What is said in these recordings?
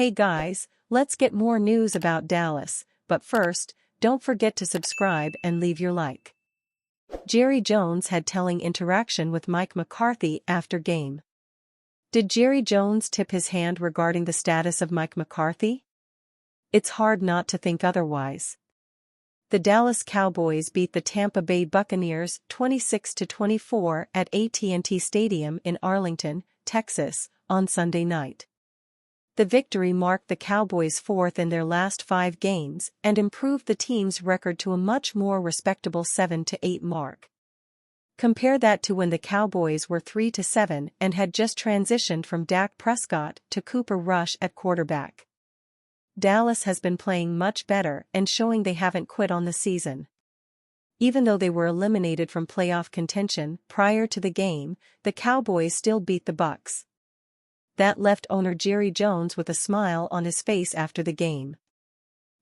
Hey guys, let's get more news about Dallas, but first, don't forget to subscribe and leave your like. Jerry Jones had telling interaction with Mike McCarthy after game. Did Jerry Jones tip his hand regarding the status of Mike McCarthy? It's hard not to think otherwise. The Dallas Cowboys beat the Tampa Bay Buccaneers 26-24 at AT&T Stadium in Arlington, Texas, on Sunday night. The victory marked the Cowboys' fourth in their last 5 games and improved the team's record to a much more respectable 7-8 mark. Compare that to when the Cowboys were 3-7 and had just transitioned from Dak Prescott to Cooper Rush at quarterback. Dallas has been playing much better and showing they haven't quit on the season. Even though they were eliminated from playoff contention prior to the game, the Cowboys still beat the Bucs. That left owner Jerry Jones with a smile on his face after the game.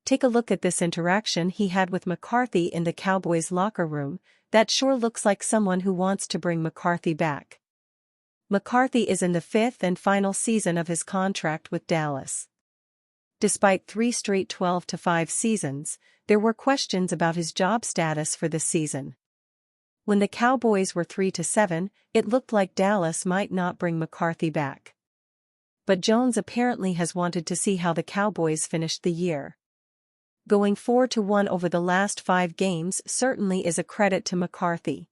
Take a look at this interaction he had with McCarthy in the Cowboys locker room. That sure looks like someone who wants to bring McCarthy back. McCarthy is in the 5th and final season of his contract with Dallas. Despite 3 straight 12-5 seasons, there were questions about his job status for this season. When the Cowboys were 3-7, it looked like Dallas might not bring McCarthy back. But Jones apparently has wanted to see how the Cowboys finished the year. Going 4-1 over the last 5 games certainly is a credit to McCarthy.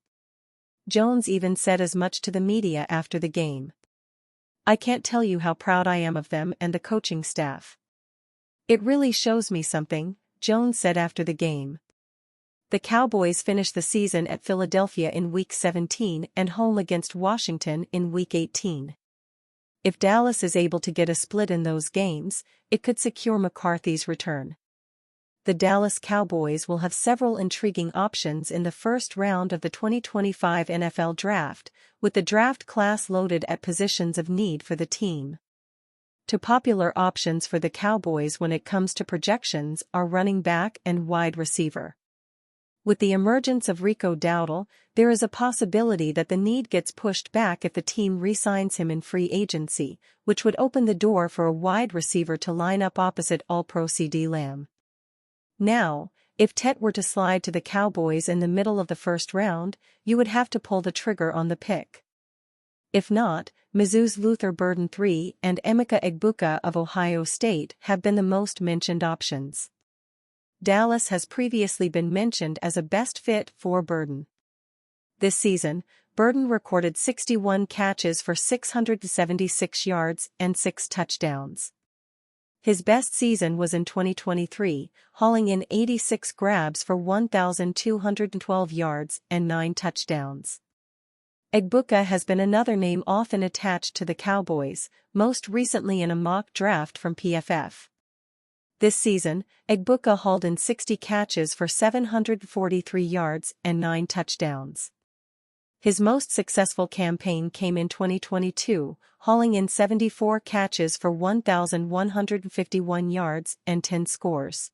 Jones even said as much to the media after the game. "I can't tell you how proud I am of them and the coaching staff. It really shows me something," Jones said after the game. The Cowboys finished the season at Philadelphia in Week 17 and home against Washington in Week 18. If Dallas is able to get a split in those games, it could secure McCarthy's return. The Dallas Cowboys will have several intriguing options in the first round of the 2025 NFL Draft, with the draft class loaded at positions of need for the team. Two popular options for the Cowboys when it comes to projections are running back and wide receiver. With the emergence of Rico Dowdle, there is a possibility that the need gets pushed back if the team re-signs him in free agency, which would open the door for a wide receiver to line up opposite All-Pro CeeDee Lamb. Now, if Tet were to slide to the Cowboys in the middle of the first round, you would have to pull the trigger on the pick. If not, Mizzou's Luther Burden III and Emeka Egbuka of Ohio State have been the most mentioned options. Dallas has previously been mentioned as a best fit for Burden. This season, Burden recorded 61 catches for 676 yards and 6 touchdowns. His best season was in 2023, hauling in 86 grabs for 1,212 yards and 9 touchdowns. Egbuka has been another name often attached to the Cowboys, most recently in a mock draft from PFF. This season, Egbuka hauled in 60 catches for 743 yards and 9 touchdowns. His most successful campaign came in 2022, hauling in 74 catches for 1,151 yards and 10 scores.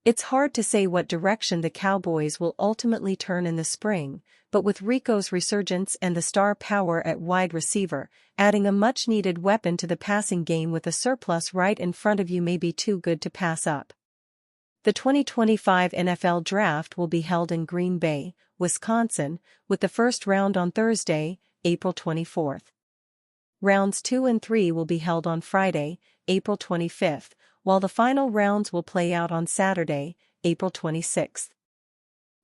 It's hard to say what direction the Cowboys will ultimately turn in the spring, but with Rico's resurgence and the star power at wide receiver, adding a much-needed weapon to the passing game with a surplus right in front of you may be too good to pass up. The 2025 NFL Draft will be held in Green Bay, Wisconsin, with the first round on Thursday, April 24th. Rounds 2 and 3 will be held on Friday, April 25th, while the final rounds will play out on Saturday, April 26th.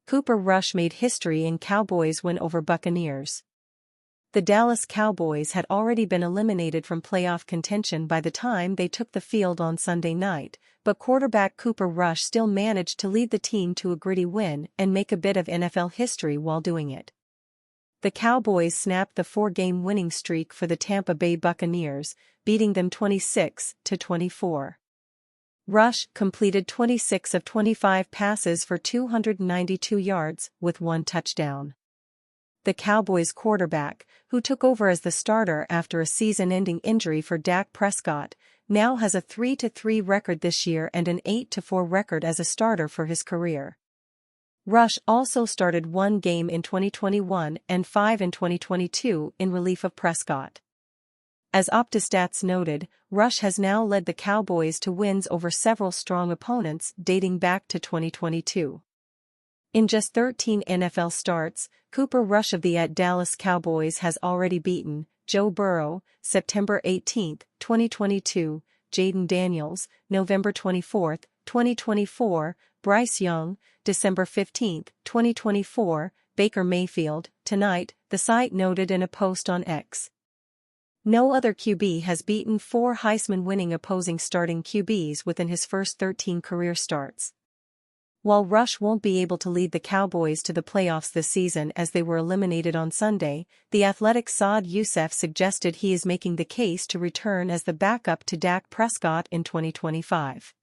Cooper Rush made history in Cowboys win over Buccaneers. The Dallas Cowboys had already been eliminated from playoff contention by the time they took the field on Sunday night, but quarterback Cooper Rush still managed to lead the team to a gritty win and make a bit of NFL history while doing it. The Cowboys snapped the 4-game winning streak for the Tampa Bay Buccaneers, beating them 26-24. Rush completed 26 of 25 passes for 292 yards with 1 touchdown. The Cowboys quarterback, who took over as the starter after a season-ending injury for Dak Prescott, now has a 3-3 record this year and an 8-4 record as a starter for his career. Rush also started 1 game in 2021 and 5 in 2022 in relief of Prescott. As OptiStats noted, Rush has now led the Cowboys to wins over several strong opponents dating back to 2022. In just 13 NFL starts, Cooper Rush of the Dallas Cowboys has already beaten Joe Burrow, September 18, 2022, Jaden Daniels, November 24, 2024, Bryce Young, December 15, 2024, Baker Mayfield, tonight, the site noted in a post on X. No other QB has beaten 4 Heisman-winning opposing starting QBs within his first 13 career starts. While Rush won't be able to lead the Cowboys to the playoffs this season as they were eliminated on Sunday, The Athletic's Saad Youssef suggested he is making the case to return as the backup to Dak Prescott in 2025.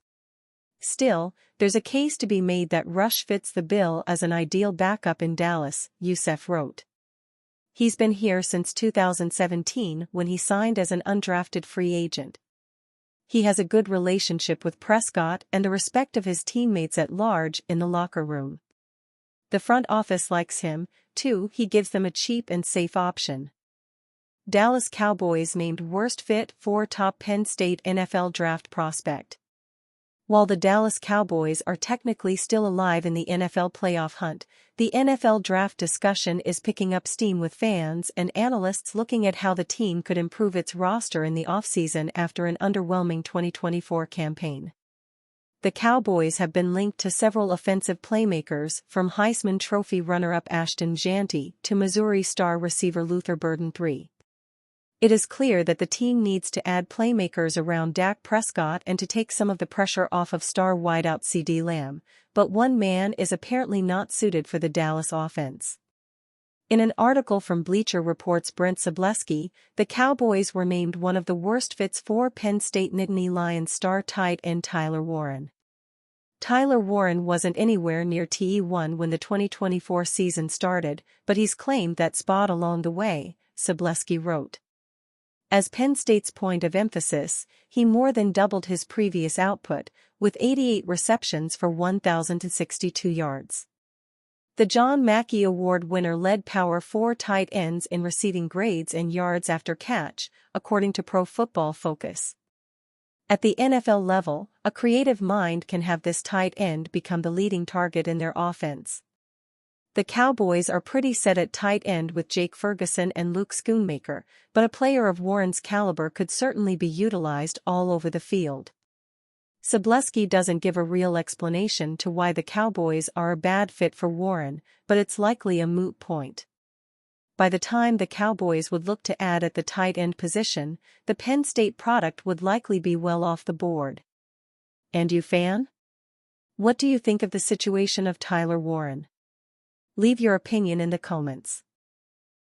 Still, there's a case to be made that Rush fits the bill as an ideal backup in Dallas, Youssef wrote. He's been here since 2017 when he signed as an undrafted free agent. He has a good relationship with Prescott and the respect of his teammates at large in the locker room. The front office likes him, too. He gives them a cheap and safe option. Dallas Cowboys named worst fit for top Penn State NFL draft prospect. While the Dallas Cowboys are technically still alive in the NFL playoff hunt, the NFL draft discussion is picking up steam with fans and analysts looking at how the team could improve its roster in the offseason after an underwhelming 2024 campaign. The Cowboys have been linked to several offensive playmakers, from Heisman Trophy runner-up Ashton Jeanty to Missouri star receiver Luther Burden III. It is clear that the team needs to add playmakers around Dak Prescott and to take some of the pressure off of star wideout CeeDee Lamb, but one man is apparently not suited for the Dallas offense. In an article from Bleacher Report's Brent Sobleski, the Cowboys were named one of the worst fits for Penn State Nittany Lions star tight end Tyler Warren. Tyler Warren wasn't anywhere near TE1 when the 2024 season started, but he's claimed that spot along the way, Sobleski wrote. As Penn State's point of emphasis, he more than doubled his previous output, with 88 receptions for 1,062 yards. The John Mackey Award winner led Power 4 tight ends in receiving grades and yards after catch, according to Pro Football Focus. At the NFL level, a creative mind can have this tight end become the leading target in their offense. The Cowboys are pretty set at tight end with Jake Ferguson and Luke Schoonmaker, but a player of Warren's caliber could certainly be utilized all over the field. Sobleski doesn't give a real explanation to why the Cowboys are a bad fit for Warren, but it's likely a moot point. By the time the Cowboys would look to add at the tight end position, the Penn State product would likely be well off the board. And you fan? What do you think of the situation of Tyler Warren? Leave your opinion in the comments.